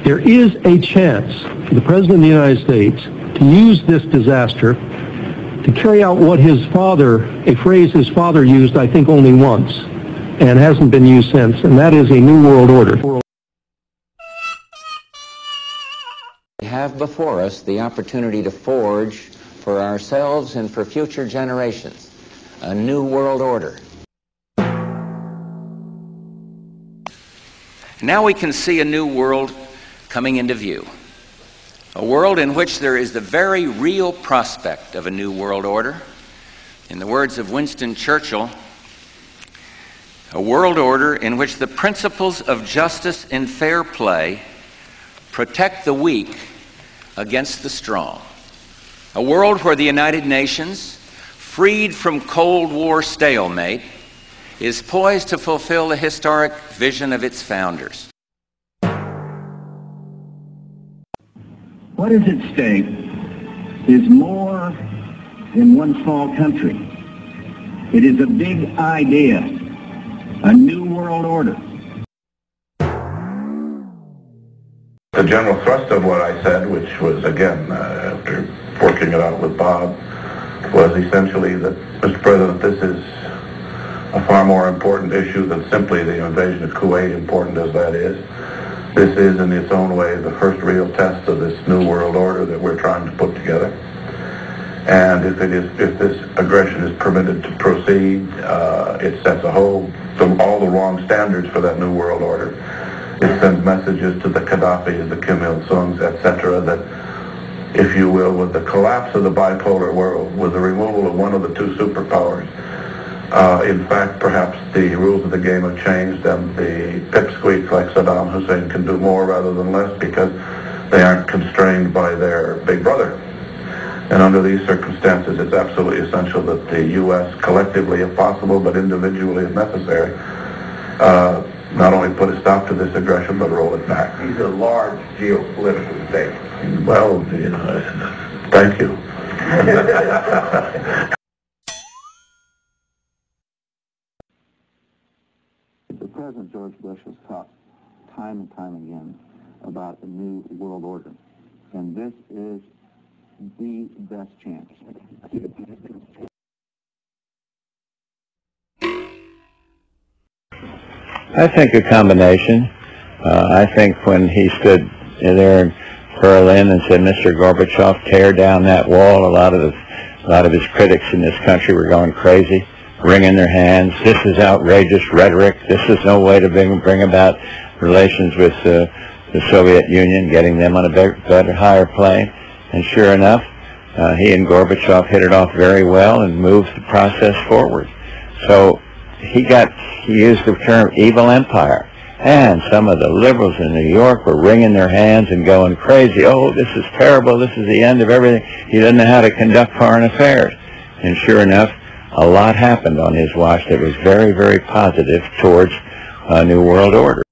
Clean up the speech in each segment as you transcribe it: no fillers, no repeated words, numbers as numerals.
there is a chance for the President of the United States to use this disaster to carry out what his father, a phrase his father used, I think, only once, and hasn't been used since, and that is a new world order. We have before us the opportunity to forge for ourselves and for future generations a new world order. Now we can see a new world coming into view. A world in which there is the very real prospect of a new world order. In the words of Winston Churchill, a world order in which the principles of justice and fair play protect the weak against the strong. A world where the United Nations, freed from Cold War stalemate, is poised to fulfill the historic vision of its founders. What is at stake is more than one small country. It is a big idea, a new world order. The general thrust of what I said, which was, again, after working it out with Bob, was essentially that, Mr. President, this is a far more important issue than simply the invasion of Kuwait, important as that is. This is, in its own way, the first real test of this new world order that we're trying to put together. And if this aggression is permitted to proceed, it sets all the wrong standards for that new world order. It sends messages to the Qaddafi's, the Kim Il-sungs, etc., that, if you will, with the collapse of the bipolar world, with the removal of one of the two superpowers, in fact, perhaps the rules of the game have changed, and the pipsqueaks like Saddam Hussein can do more rather than less because they aren't constrained by their big brother. And under these circumstances, it's absolutely essential that the U.S. collectively, if possible, but individually if necessary, not only put a stop to this aggression, but roll it back. These are large geopolitical stakes. Well, you know, thank you. President George Bush has talked time and time again about a new world order, and this is the best chance. I think a combination. I think when he stood there in Berlin and said, "Mr. Gorbachev, tear down that wall," a lot of his critics in this country were going crazy, wringing their hands. This is outrageous rhetoric. This is no way to bring about relations with the Soviet Union, getting them on a better, higher plane. And sure enough, he and Gorbachev hit it off very well and moved the process forward. So he used the term evil empire. And some of the liberals in New York were wringing their hands and going crazy. Oh, this is terrible. This is the end of everything. He doesn't know how to conduct foreign affairs. And sure enough, a lot happened on his watch that was very, very positive towards a new world order.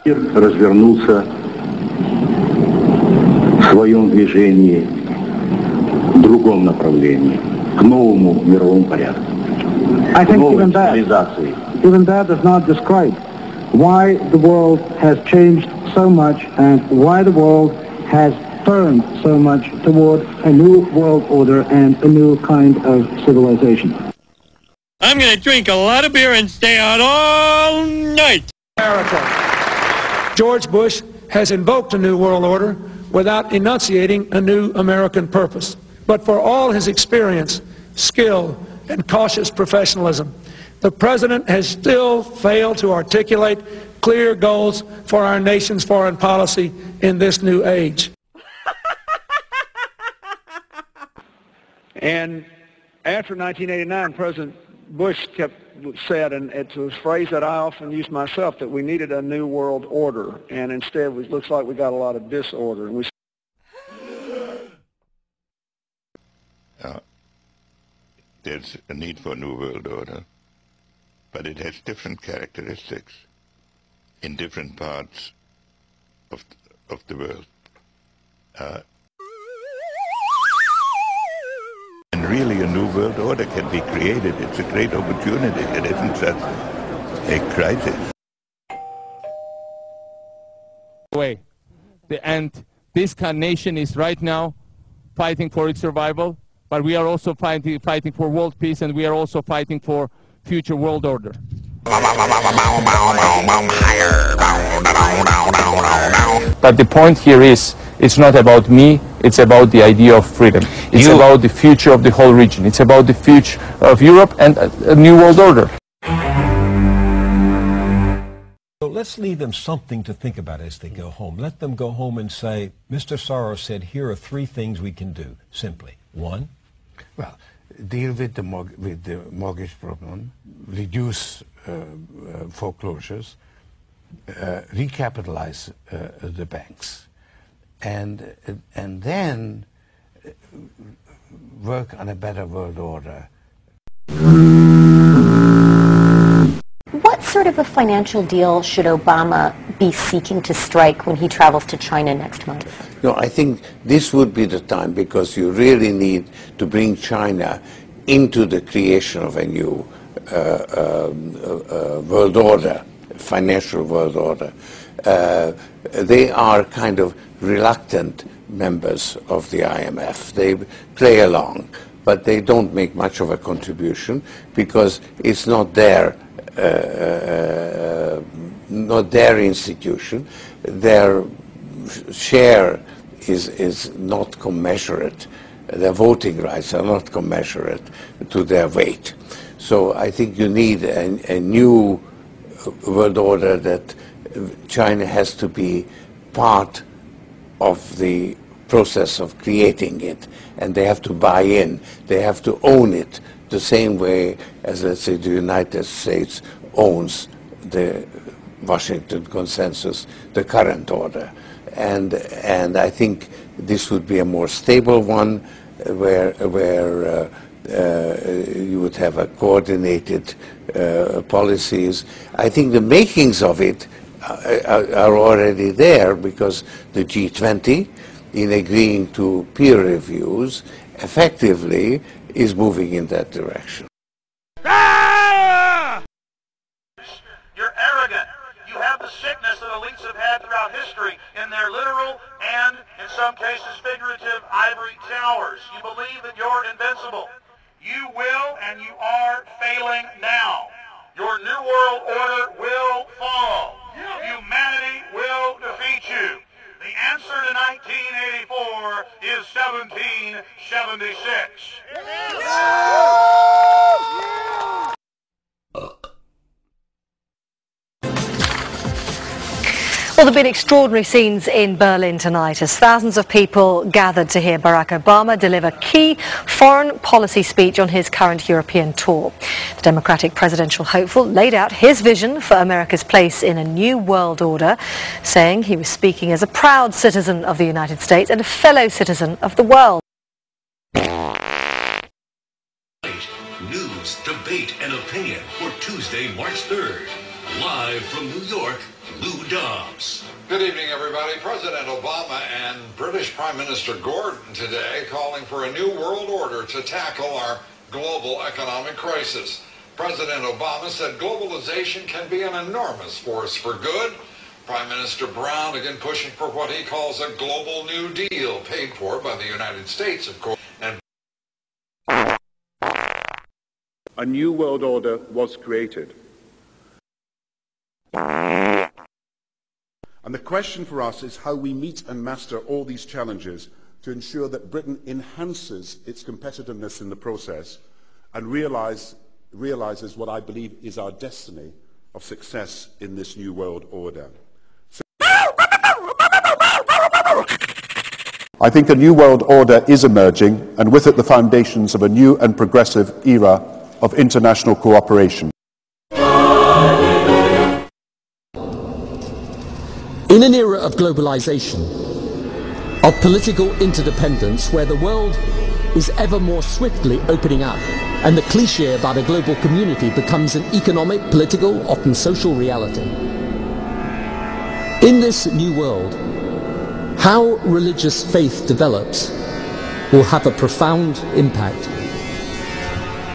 Мир развернулся в своем движении в другом направлении, к новому мировому порядку. I think even that does not describe why the world has changed so much and why the world has turned so much toward a new world order and a new kind of civilization. I'm going to drink a lot of beer and stay out all night. America. George Bush has invoked a new world order without enunciating a new American purpose. But for all his experience, skill, and cautious professionalism, the President has still failed to articulate clear goals for our nation's foreign policy in this new age. And after 1989, President Bush said, and it's a phrase that I often use myself, that we needed a new world order, and instead it looks like we got a lot of disorder. And there's a need for a new world order, but it has different characteristics in different parts of the world. And really a new world order can be created. It's a great opportunity. It isn't just a crisis. way. And this nation is right now fighting for its survival, but we are also fighting for world peace, and we are also fighting for future world order. But the point here is, it's not about me, it's about the idea of freedom. It's about the future of the whole region. It's about the future of Europe and a new world order. So let's leave them something to think about as they go home. Let them go home and say, Mr. Soros said, here are 3 things we can do, simply. 1? Well, deal with the mortgage problem, reduce foreclosures, recapitalize the banks, and then work on a better world order. What sort of a financial deal should Obama be seeking to strike when he travels to China next month? No, I think this would be the time, because you really need to bring China into the creation of a new world order, financial world order. They are kind of reluctant members of the IMF. They play along, but they don't make much of a contribution because it's not their institution. Their share is not commensurate. Their voting rights are not commensurate to their weight. So I think you need a new world order that China has to be part of the process of creating it, and they have to buy in. They have to own it the same way as, let's say, the United States owns the Washington Consensus, the current order. And I think this would be a more stable one, where you would have a coordinated policies. I think the makings of it are already there, because the G20, in agreeing to peer reviews, effectively is moving in that direction. You're arrogant. You have the sickness that elites have had throughout history in their literal and, in some cases, figurative ivory towers. You believe that you're invincible. You will and you are failing now. Your New World Order will fall. Humanity will defeat you. The answer to 1984 is 1776. Well, there have been extraordinary scenes in Berlin tonight as thousands of people gathered to hear Barack Obama deliver key foreign policy speech on his current European tour. The Democratic presidential hopeful laid out his vision for America's place in a new world order, saying he was speaking as a proud citizen of the United States and a fellow citizen of the world. News, debate, and opinion for Tuesday, March 3rd. Live from New York, Lou Dobbs. Good evening, everybody. President Obama and British Prime Minister Gordon today calling for a new world order to tackle our global economic crisis. President Obama said globalization can be an enormous force for good. Prime Minister Brown again pushing for what he calls a global New Deal, paid for by the United States, of course. And a new world order was created. And the question for us is how we meet and master all these challenges to ensure that Britain enhances its competitiveness in the process and realizes what I believe is our destiny of success in this new world order. I think a new world order is emerging, and with it the foundations of a new and progressive era of international cooperation. In an era of globalization, of political interdependence, where the world is ever more swiftly opening up, and the cliché about a global community becomes an economic, political, often social reality. In this new world, how religious faith develops will have a profound impact